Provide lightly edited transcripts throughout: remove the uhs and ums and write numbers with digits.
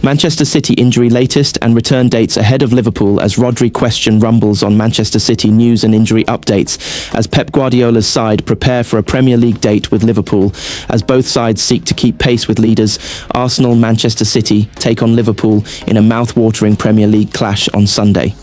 Manchester City injury latest and return dates ahead of Liverpool as Rodri question rumbles on Manchester City news and injury updates as Pep Guardiola's side prepare for a Premier League date with Liverpool as both sides seek to keep pace with leaders. Arsenal, Manchester City take on Liverpool in a mouth-watering Premier League clash on Sunday.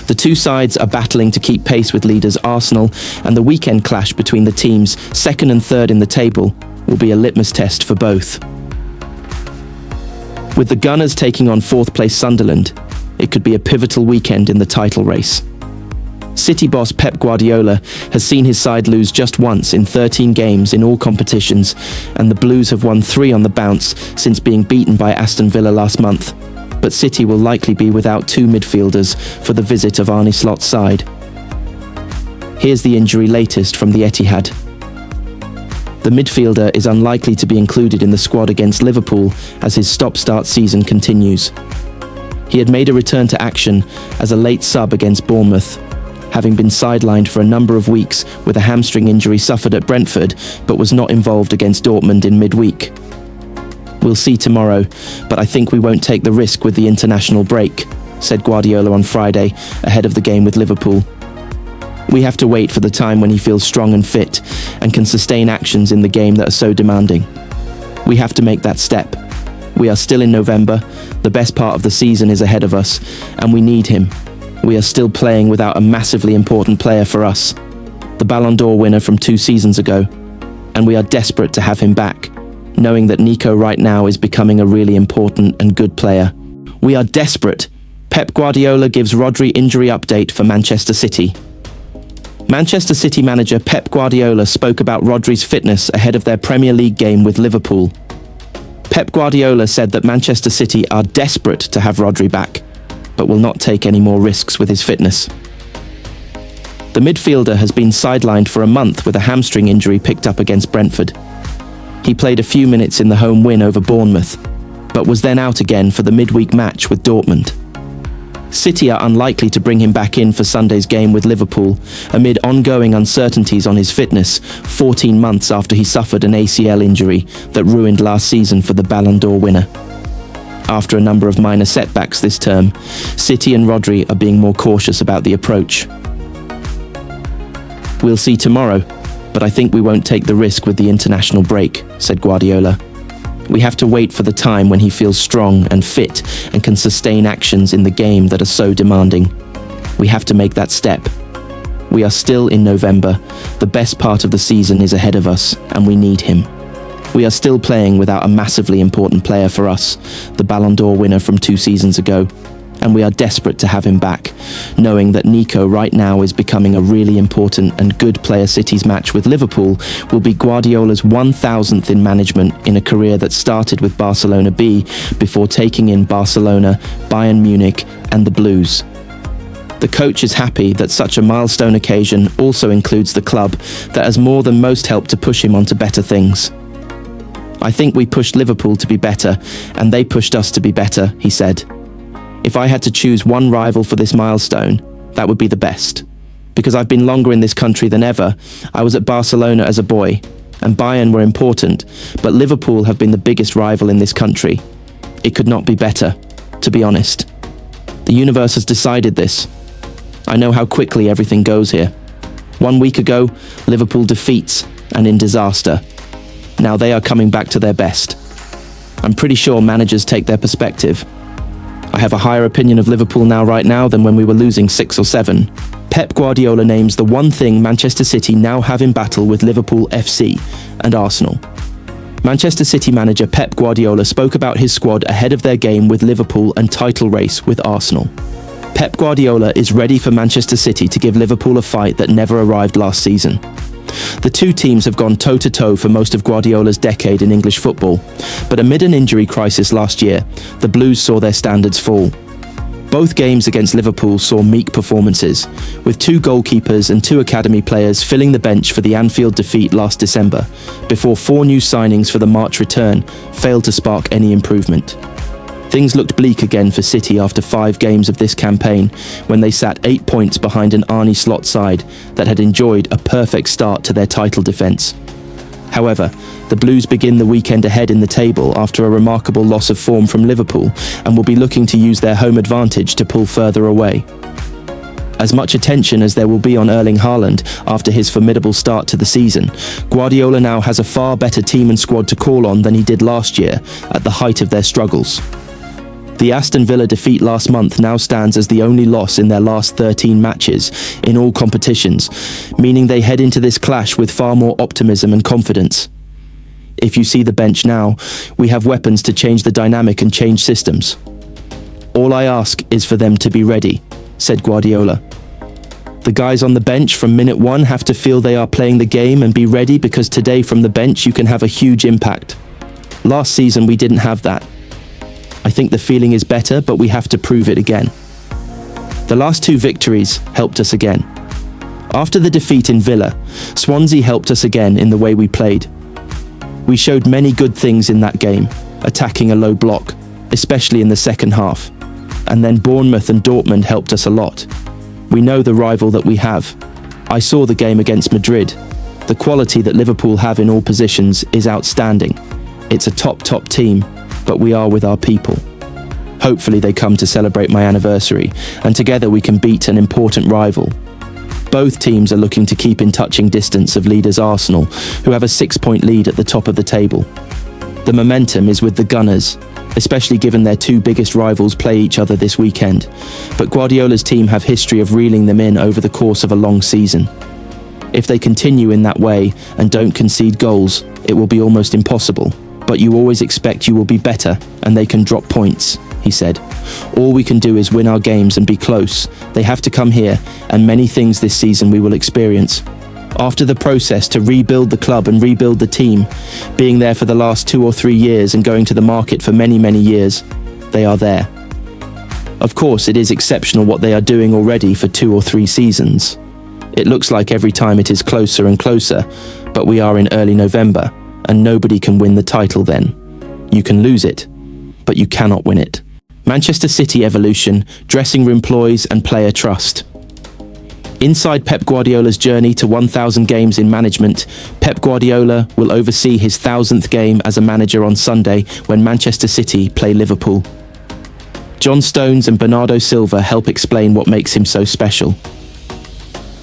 The two sides are battling to keep pace with leaders Arsenal, and the weekend clash between the teams, second and third in the table, will be a litmus test for both. With the Gunners taking on fourth-place Sunderland, it could be a pivotal weekend in the title race. City boss Pep Guardiola has seen his side lose just once in 13 games in all competitions, and the Blues have won 3 on the bounce since being beaten by Aston Villa last month. But City will likely be without 2 midfielders for the visit of Arne Slot's side. Here's the injury latest from the Etihad. The midfielder is unlikely to be included in the squad against Liverpool as his stop-start season continues. He had made a return to action as a late sub against Bournemouth, having been sidelined for a number of weeks with a hamstring injury suffered at Brentford, but was not involved against Dortmund in midweek. We'll see tomorrow, but I think we won't take the risk with the international break, said Guardiola on Friday ahead of the game with Liverpool. We have to wait for the time when he feels strong and fit and can sustain actions in the game that are so demanding. We have to make that step. We are still in November, the best part of the season is ahead of us, and we need him. We are still playing without a massively important player for us, the Ballon d'Or winner from 2 seasons ago, and we are desperate to have him back, knowing that Nico right now is becoming a really important and good player. We are desperate. Pep Guardiola gives Rodri injury update for Manchester City. Manchester City manager Pep Guardiola spoke about Rodri's fitness ahead of their Premier League game with Liverpool. Pep Guardiola said that Manchester City are desperate to have Rodri back, but will not take any more risks with his fitness. The midfielder has been sidelined for a month with a hamstring injury picked up against Brentford. He played a few minutes in the home win over Bournemouth, but was then out again for the midweek match with Dortmund. City are unlikely to bring him back in for Sunday's game with Liverpool, amid ongoing uncertainties on his fitness, 14 months after he suffered an ACL injury that ruined last season for the Ballon d'Or winner. After a number of minor setbacks this term, City and Rodri are being more cautious about the approach. We'll see tomorrow, but I think we won't take the risk with the international break, said Guardiola. We have to wait for the time when he feels strong and fit and can sustain actions in the game that are so demanding. We have to make that step. We are still in November, the best part of the season is ahead of us, and we need him. We are still playing without a massively important player for us, the Ballon d'Or winner from 2 seasons ago, and we are desperate to have him back, knowing that Nico right now is becoming a really important and good player. City's match with Liverpool will be Guardiola's 1000th in management in a career that started with Barcelona B before taking in Barcelona, Bayern Munich and the Blues. The coach is happy that such a milestone occasion also includes the club that has more than most helped to push him onto better things. I think we pushed Liverpool to be better, and they pushed us to be better, he said. If I had to choose one rival for this milestone, that would be the best. Because I've been longer in this country than ever, I was at Barcelona as a boy, and Bayern were important, but Liverpool have been the biggest rival in this country. It could not be better, to be honest. The universe has decided this. I know how quickly everything goes here. 1 week ago, Liverpool defeats and in disaster. Now they are coming back to their best. I'm pretty sure managers take their perspective. I have a higher opinion of Liverpool right now than when we were losing 6 or 7. Pep Guardiola names the one thing Manchester City now have in battle with Liverpool FC and Arsenal. Manchester City manager Pep Guardiola spoke about his squad ahead of their game with Liverpool and title race with Arsenal. Pep Guardiola is ready for Manchester City to give Liverpool a fight that never arrived last season. The two teams have gone toe-to-toe for most of Guardiola's decade in English football, but amid an injury crisis last year, the Blues saw their standards fall. Both games against Liverpool saw meek performances, with 2 goalkeepers and 2 academy players filling the bench for the Anfield defeat last December, before 4 new signings for the March return failed to spark any improvement. Things looked bleak again for City after 5 games of this campaign, when they sat 8 points behind an Arne Slot side that had enjoyed a perfect start to their title defence. However, the Blues begin the weekend ahead in the table after a remarkable loss of form from Liverpool and will be looking to use their home advantage to pull further away. As much attention as there will be on Erling Haaland after his formidable start to the season, Guardiola now has a far better team and squad to call on than he did last year at the height of their struggles. The Aston Villa defeat last month now stands as the only loss in their last 13 matches in all competitions, meaning they head into this clash with far more optimism and confidence. If you see the bench now, we have weapons to change the dynamic and change systems. All I ask is for them to be ready, said Guardiola. The guys on the bench from minute one have to feel they are playing the game and be ready, because today from the bench you can have a huge impact. Last season we didn't have that. I think the feeling is better, but we have to prove it again. The last two victories helped us again. After the defeat in Villa, Swansea helped us again in the way we played. We showed many good things in that game, attacking a low block, especially in the second half. And then Bournemouth and Dortmund helped us a lot. We know the rival that we have. I saw the game against Madrid. The quality that Liverpool have in all positions is outstanding. It's a top team, but we are with our people. Hopefully they come to celebrate my anniversary, and together we can beat an important rival. Both teams are looking to keep in touching distance of leaders Arsenal, who have a 6-point lead at the top of the table. The momentum is with the Gunners, especially given their two biggest rivals play each other this weekend. But Guardiola's team have history of reeling them in over the course of a long season. If they continue in that way and don't concede goals, it will be almost impossible. But you always expect you will be better and they can drop points, he said. All we can do is win our games and be close. They have to come here, and many things this season we will experience. After the process to rebuild the club and rebuild the team, being there for the last 2 or 3 years and going to the market for many years, they are there. Of course, it is exceptional what they are doing already for 2 or 3 seasons. It looks like every time it is closer and closer, but we are in early November, and nobody can win the title then. You can lose it, but you cannot win it. Manchester City evolution, dressing room ploys and player trust. Inside Pep Guardiola's journey to 1,000 games in management, Pep Guardiola will oversee his 1,000th game as a manager on Sunday when Manchester City play Liverpool. John Stones and Bernardo Silva help explain what makes him so special.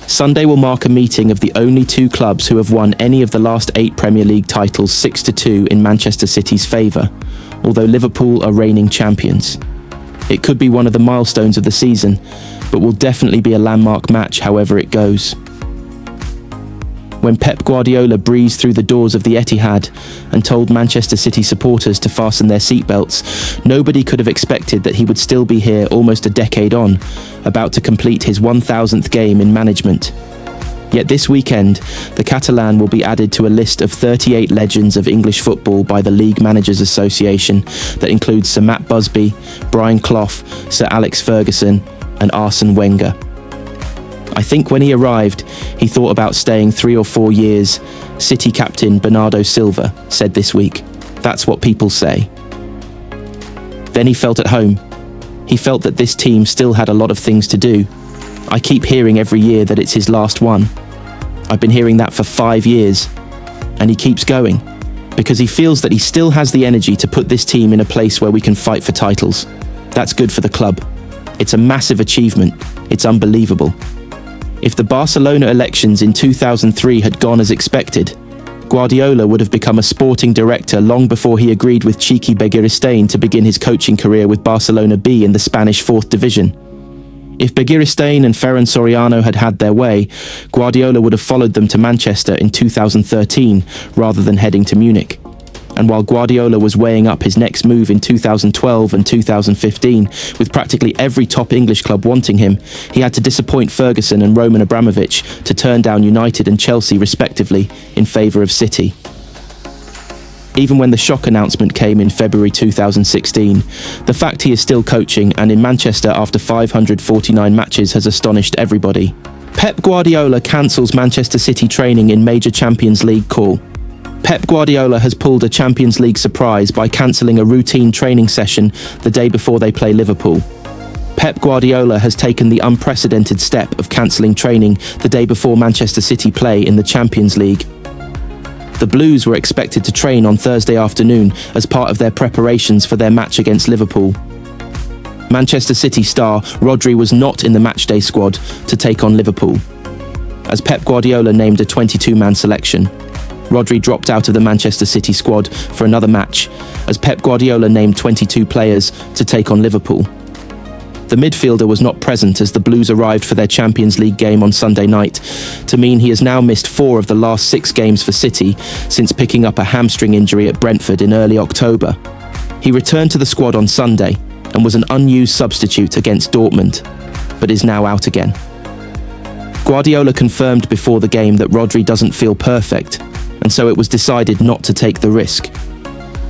Sunday will mark a meeting of the only 2 clubs who have won any of the last 8 Premier League titles 6-2 in Manchester City's favour, although Liverpool are reigning champions. It could be one of the milestones of the season, but will definitely be a landmark match however it goes. When Pep Guardiola breezed through the doors of the Etihad and told Manchester City supporters to fasten their seatbelts, nobody could have expected that he would still be here almost a decade on, about to complete his 1,000th game in management. Yet this weekend, the Catalan will be added to a list of 38 legends of English football by the League Managers Association that includes Sir Matt Busby, Brian Clough, Sir Alex Ferguson and Arsene Wenger. I think when he arrived, he thought about staying 3 or 4 years. City captain Bernardo Silva said this week. That's what people say. Then he felt at home. He felt that this team still had a lot of things to do. I keep hearing every year that it's his last one. I've been hearing that for 5 years. And he keeps going, because he feels that he still has the energy to put this team in a place where we can fight for titles. That's good for the club. It's a massive achievement. It's unbelievable. If the Barcelona elections in 2003 had gone as expected, Guardiola would have become a sporting director long before he agreed with Chiqui Begiristain to begin his coaching career with Barcelona B in the Spanish 4th Division. If Begiristain and Ferran Soriano had had their way, Guardiola would have followed them to Manchester in 2013 rather than heading to Munich. And while Guardiola was weighing up his next move in 2012 and 2015, with practically every top English club wanting him, he had to disappoint Ferguson and Roman Abramovich to turn down United and Chelsea respectively in favour of City. Even when the shock announcement came in February 2016, the fact he is still coaching and in Manchester after 549 matches has astonished everybody. Pep Guardiola cancels Manchester City training in major Champions League call. Pep Guardiola has pulled a Champions League surprise by cancelling a routine training session the day before they play Liverpool. Pep Guardiola has taken the unprecedented step of cancelling training the day before Manchester City play in the Champions League. The Blues were expected to train on Thursday afternoon as part of their preparations for their match against Liverpool. Manchester City star Rodri was not in the matchday squad to take on Liverpool, as Pep Guardiola named a 22-man selection. Rodri dropped out of the Manchester City squad for another match, as Pep Guardiola named 22 players to take on Liverpool. The midfielder was not present as the Blues arrived for their Champions League game on Sunday night, to mean he has now missed 4 of the last 6 games for City since picking up a hamstring injury at Brentford in early October. He returned to the squad on Sunday and was an unused substitute against Dortmund, but is now out again. Guardiola confirmed before the game that Rodri doesn't feel perfect, and so it was decided not to take the risk.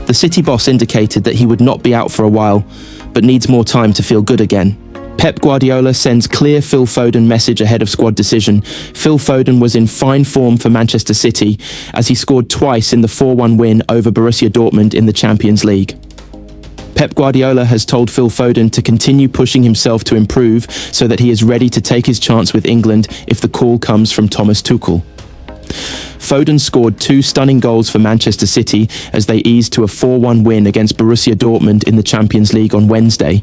The City boss indicated that he would not be out for a while, but needs more time to feel good again. Pep Guardiola sends clear Phil Foden message ahead of squad decision. Phil Foden was in fine form for Manchester City as he scored twice in the 4-1 win over Borussia Dortmund in the Champions League. Pep Guardiola has told Phil Foden to continue pushing himself to improve so that he is ready to take his chance with England if the call comes from Thomas Tuchel. Foden scored 2 stunning goals for Manchester City as they eased to a 4-1 win against Borussia Dortmund in the Champions League on Wednesday.